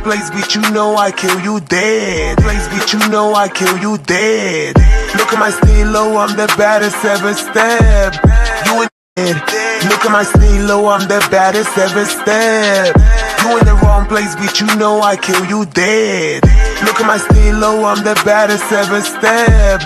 place, bitch, you know I kill you dead. Place, bitch, you know I kill you dead. Look at my stilo, I'm the baddest ever step. You in dead. Look at my stilo, I'm the baddest ever step. You in the wrong place, bitch, you know I kill you dead. Look at my stilo, I'm the baddest ever step.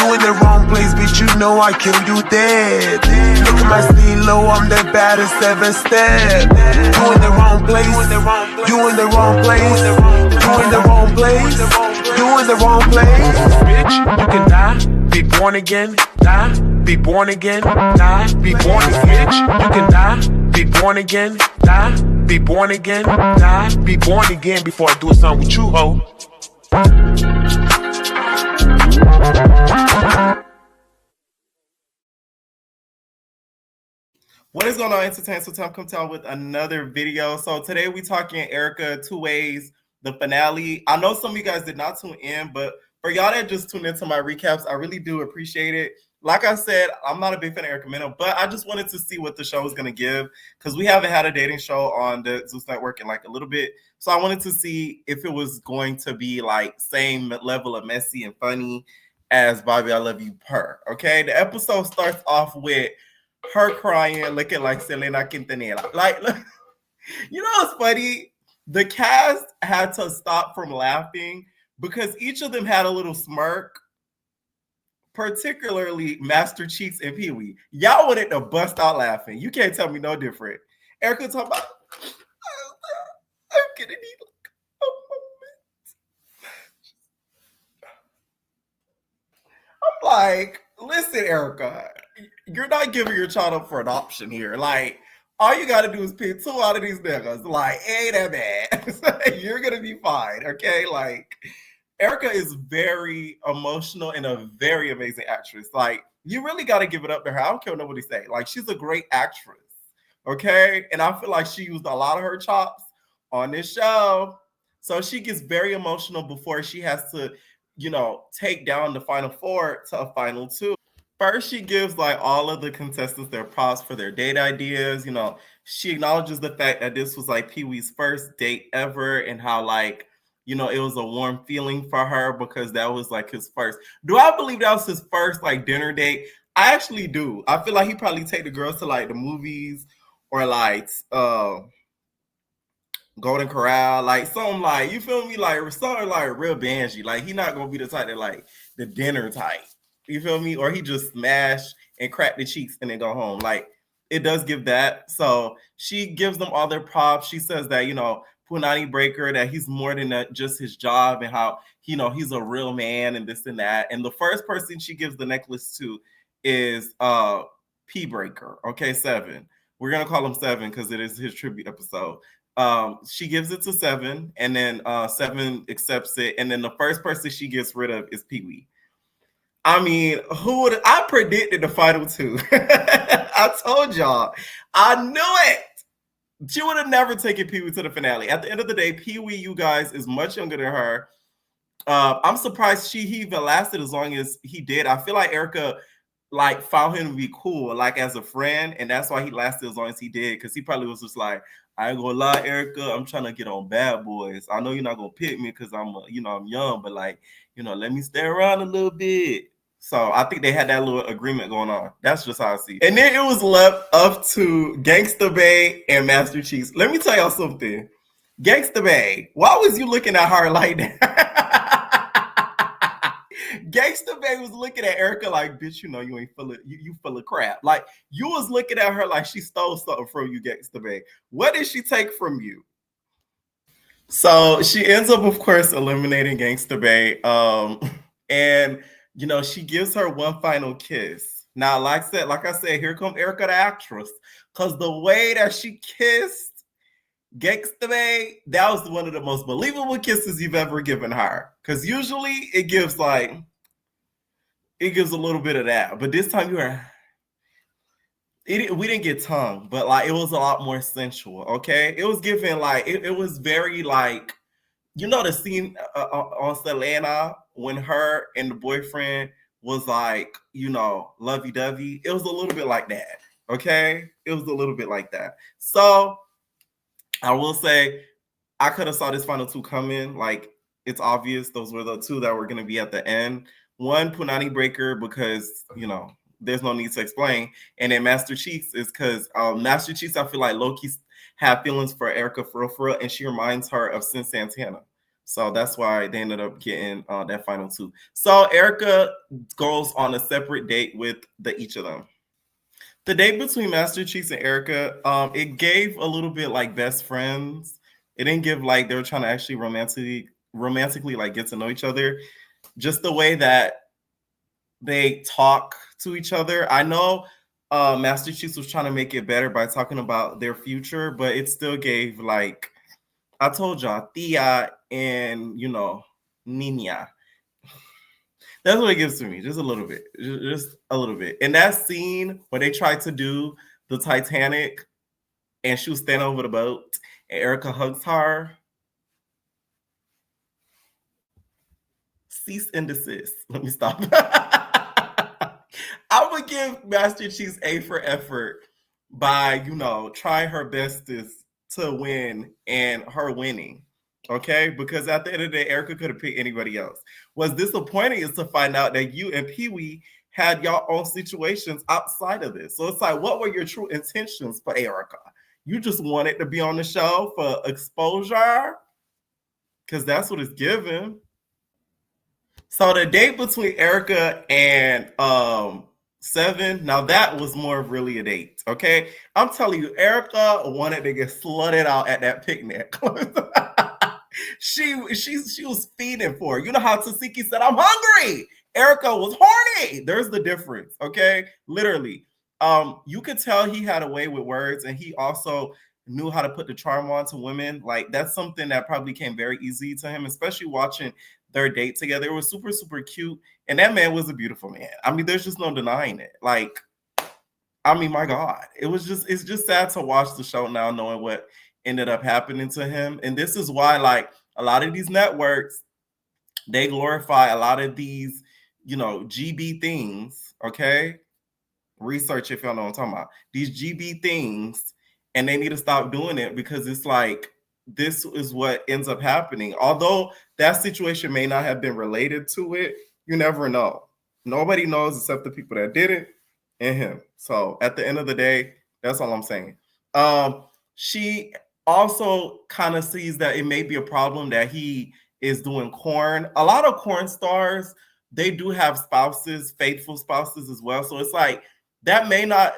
You in the wrong place, bitch, you know I kill you dead. Look at my stilo, I'm the baddest ever step. You in the wrong place, you in the wrong place, you in the wrong place, you in the wrong place. Bitch, you can die, be born again, die, be born again, die, be born again. Bitch, you can die, be born again, die, be born again, die, be born again before I do something with you, ho. What is going on, Entertainment? So time come to with another video. So today we talking Erica 2 Ways, the finale. I know some of you guys did not tune in, but for y'all that just tuned into my recaps, I really do appreciate it. Like I said, I'm not a big fan of Erica Mena, but I just wanted to see what the show is going to give because we haven't had a dating show on the Zeus Network in like a little bit. So I wanted to see if it was going to be like same level of messy and funny as Bobby I Love You Per. Okay, the episode starts off with her crying, looking like Selena Quintanilla. Like, look, you know what's funny? The cast had to stop from laughing because each of them had a little smirk, particularly Master Cheeks and Pee Wee. Y'all wanted to bust out laughing. You can't tell me no different. Erica talking about, I'm gonna need like a moment. I'm like, listen, Erica, you're not giving your child up for adoption here. Like, all you got to do is pick 2 out of these niggas. Like, ain't that bad. You're going to be fine, okay? Like, Erica is very emotional and a very amazing actress. Like, you really got to give it up to her. I don't care what nobody say. Like, she's a great actress, okay? And I feel like she used a lot of her chops on this show. So she gets very emotional before she has to, you know, take down the final 4 to a final 2. First, she gives like all of the contestants their props for their date ideas. You know, she acknowledges the fact that this was like Pee Wee's first date ever and how like, you know, it was a warm feeling for her because that was like his first. Do I believe that was his first like dinner date? I actually do. I feel like he probably take the girls to like the movies or like Golden Corral, like something like, you feel me? Like something like real banshee. Like he not gonna be the type that like the dinner type. You feel me? Or he just smash and crack the cheeks and then go home. Like, it does give that. So she gives them all their props. She says that, you know, Punani Breaker, that he's more than that, just his job and how, you know, he's a real man and this and that. And the first person she gives the necklace to is P Breaker, okay, 7. We're going to call him 7 because it is his tribute episode. She gives it to 7, and then 7 accepts it. And then the first person she gets rid of is Pee Wee. I mean, who would I predicted the final 2? I told y'all. I knew it. She would have never taken Pee Wee to the finale. At the end of the day, Pee Wee, you guys, is much younger than her. I'm surprised he even lasted as long as he did. I feel like Erica like found him to be cool, like as a friend, and that's why he lasted as long as he did. Because he probably was just like, I ain't gonna lie, Erica, I'm trying to get on Bad Boys. I know you're not gonna pick me because I'm young, but like, you know, let me stay around a little bit. So I think they had that little agreement going on. That's just how I see it. And then it was left up to Gangsta Bay and Master Cheeks. Let me tell y'all something. Gangsta Bay, why was you looking at her like that? Gangsta Bay was looking at Erica like, bitch, you know you ain't full of you full of crap. Like you was looking at her like she stole something from you, Gangsta Bay. What did she take from you? So she ends up, of course, eliminating Gangsta Bay. And you know, she gives her one final kiss. Now, like I said, here comes Erica the actress. Because the way that she kissed Gangsta Bay, that was one of the most believable kisses you've ever given her. Because usually it gives a little bit of that. But this time we didn't get tongue, but like it was a lot more sensual, okay? It was given like, it was very like, you know the scene on Selena when her and the boyfriend was like, you know, lovey-dovey? It was a little bit like that, okay? It was a little bit like that. So I will say I could have saw this final two coming. Like, it's obvious those were the two that were going to be at the end. One, Punani Breaker, because, you know, there's no need to explain. And then Master Cheeks is because Master Cheeks, I feel like Loki have feelings for Erica for real, and she reminds her of Sin Santana. So that's why they ended up getting that final two. So Erica goes on a separate date with each of them. The date between Master Cheeks and Erica, it gave a little bit like best friends. It didn't give like they were trying to actually romantically like get to know each other. Just the way that they talk to each other. I know Master Cheeks was trying to make it better by talking about their future, but it still gave like, I told y'all, Tia and, you know, Nina. That's what it gives to me, just a little bit, just a little bit. And that scene where they tried to do the Titanic and she was standing over the boat and Erica hugs her. Cease and desist. Let me stop. I would give Master Cheeks A for effort by, you know, trying her bestest to win and her winning. Okay, because at the end of the day, Erica could have picked anybody else. What's disappointing is to find out that you and Pee Wee had your own situations outside of this. So it's like, what were your true intentions for Erica? You just wanted to be on the show for exposure, because that's what it's given. So the date between Erica and Seven, now that was more of really a date. Okay, I'm telling you, Erica wanted to get slutted out at that picnic. She was feeding for her. You know how Tasiki said, "I'm hungry." Erica was horny. There's the difference, okay? Literally. You could tell he had a way with words, and he also knew how to put the charm on to women. Like, that's something that probably came very easy to him, especially watching their date together. It was super, super cute. And that man was a beautiful man. I mean, there's just no denying it. Like, I mean, my God. It's just sad to watch the show now, knowing what ended up happening to him. And this is why, like, a lot of these networks, they glorify a lot of these, you know, GB things, okay? Research if y'all know what I'm talking about. These GB things, and they need to stop doing it, because it's like, this is what ends up happening. Although that situation may not have been related to it, you never know. Nobody knows except the people that did it and him. So at the end of the day, that's all I'm saying. She also kind of sees that it may be a problem that he is doing corn. A lot of corn stars, they do have spouses, faithful spouses as well. So it's like, that may not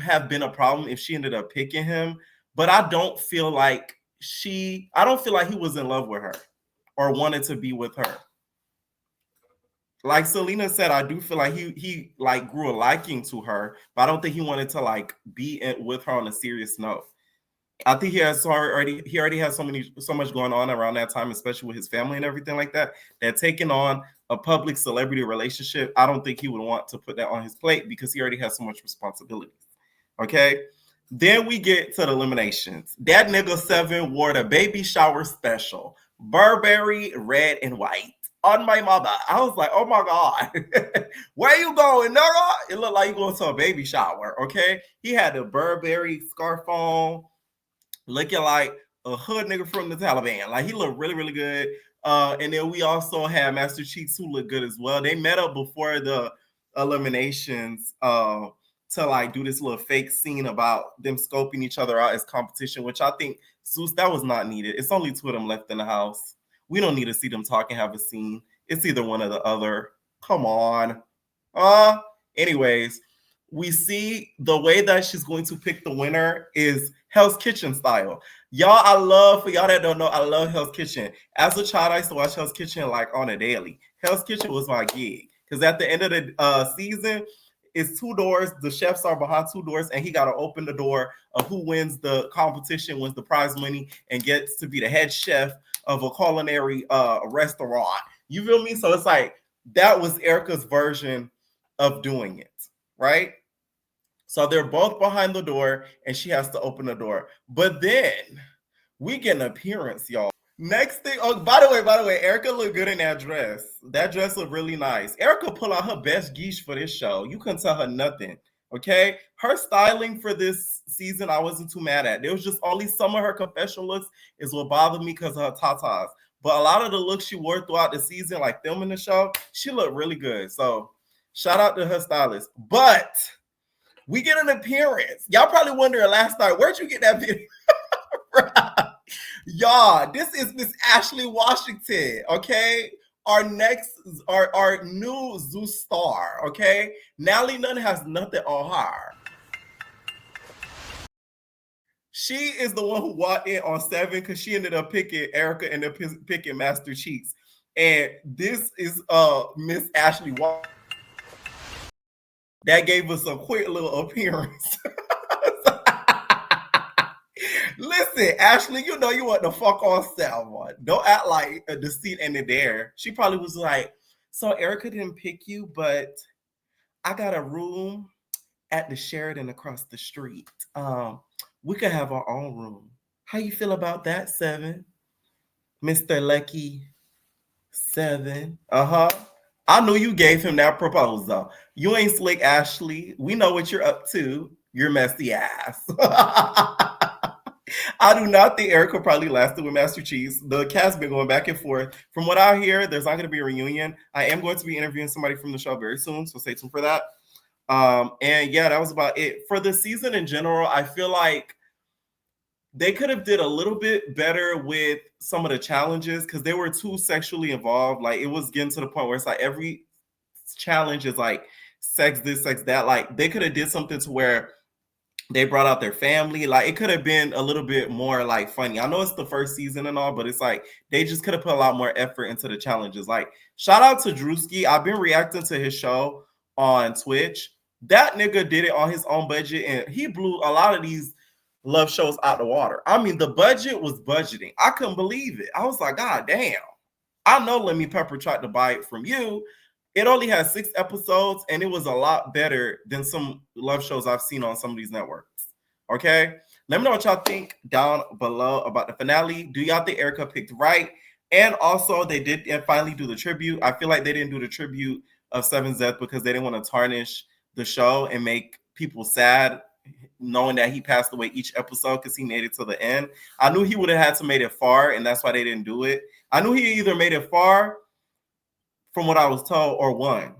have been a problem if she ended up picking him, but I don't feel like he was in love with her or wanted to be with her. Like Selena said, I do feel like he like grew a liking to her, but I don't think he wanted to like be with her on a serious note. I think he already has so much going on around that time, especially with his family and everything like that. That taking on a public celebrity relationship, I don't think he would want to put that on his plate, because he already has so much responsibilities. Okay. Then we get to the eliminations. That nigga Seven wore the baby shower special, Burberry red and white, on my mother. I was like, oh my God, where you going, Nora? It looked like you going to a baby shower. Okay. He had the Burberry scarf on, looking like a hood nigga from the Taliban. Like, he looked really, really good. And then we also had Master Cheeks, who looked good as well. They met up before the eliminations to like do this little fake scene about them scoping each other out as competition, which I think, Zeus, that was not needed. It's only two of them left in the house. We don't need to see them talk and have a scene. It's either one or the other. Come on. Anyways, we see the way that she's going to pick the winner is Hell's Kitchen style. Y'all, for y'all that don't know, I love Hell's Kitchen. As a child, I used to watch Hell's Kitchen like on a daily. Hell's Kitchen was my gig, because at the end of the season, it's two doors. The chefs are behind two doors, and he got to open the door of who wins the competition, wins the prize money, and gets to be the head chef of a culinary restaurant. You feel me? So it's like, that was Erica's version of doing it, right? So they're both behind the door, and she has to open the door. But then we get an appearance, y'all. Next thing, oh, by the way, Erica looked good in that dress. That dress looked really nice. Erica pulled out her best geesh for this show. You couldn't tell her nothing. Okay, her styling for this season, I wasn't too mad at. There was just only some of her confessional looks is what bothered me because of her tatas. But a lot of the looks she wore throughout the season, like filming the show, she looked really good. So shout out to her stylist. But we get an appearance. Y'all probably wondering last night, where'd you get that video? Y'all, this is Miss Ashley Washington, okay? Our new Zeus star, okay? Nally Nunn has nothing on her. She is the one who walked in on 7 because she ended up picking Erica and then picking Master Cheeks. And this is Miss Ashley Washington. That gave us a quick little appearance. Listen, Ashley, you know you want the fuck on someone. Don't act like a deceit ended there. She probably was like, so Erica didn't pick you, but I got a room at the Sheridan across the street. We could have our own room. How you feel about that, 7? Mr. Lucky 7. I knew you gave him that proposal. You ain't slick, Ashley. We know what you're up to. You're messy ass. I do not think Erica probably lasted with Master Cheese. The cast been going back and forth. From what I hear, there's not going to be a reunion. I am going to be interviewing somebody from the show very soon, so stay tuned for that. And yeah, that was about it. For the season in general, I feel like they could have did a little bit better with some of the challenges because they were too sexually involved. Like it was getting to the point where it's like every challenge is like sex this, sex that. Like they could have did something to where they brought out their family. Like it could have been a little bit more like funny. I know it's the first season and all, but it's like they just could have put a lot more effort into the challenges. Like shout out to Drewski. I've been reacting to his show on Twitch. That nigga did it on his own budget and he blew a lot of these love shows out the water. I mean, the budget was budgeting. I couldn't believe it. I was like, God damn. I know Lemmy Pepper tried to buy it from you. It only had 6 episodes, and it was a lot better than some love shows I've seen on some of these networks. Okay? Let me know what y'all think down below about the finale. Do y'all think Erica picked right? And also, they did finally do the tribute. I feel like they didn't do the tribute of 7's death because they didn't want to tarnish the show and make people sad knowing that he passed away each episode because he made it to the end. I knew he would have had to made it far, and that's why they didn't do it. I knew he either made it far, from what I was told, or 1.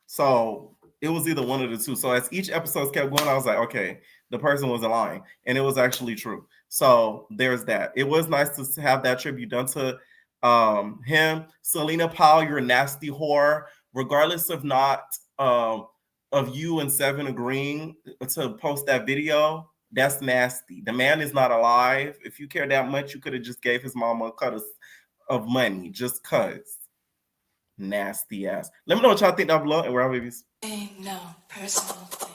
So it was either one of the two. So as each episode kept going, I was like, okay, the person wasn't lying, and it was actually true. So there's that. It was nice to have that tribute done to him. Selena Powell, you're a nasty whore. Regardless of not of you and 7 agreeing to post that video, that's nasty. The man is not alive. If you care that much, you could have just gave his mama a cut of money just cuz. Nasty ass. Let me know what y'all think down below, and we're out, babies. No personal thing.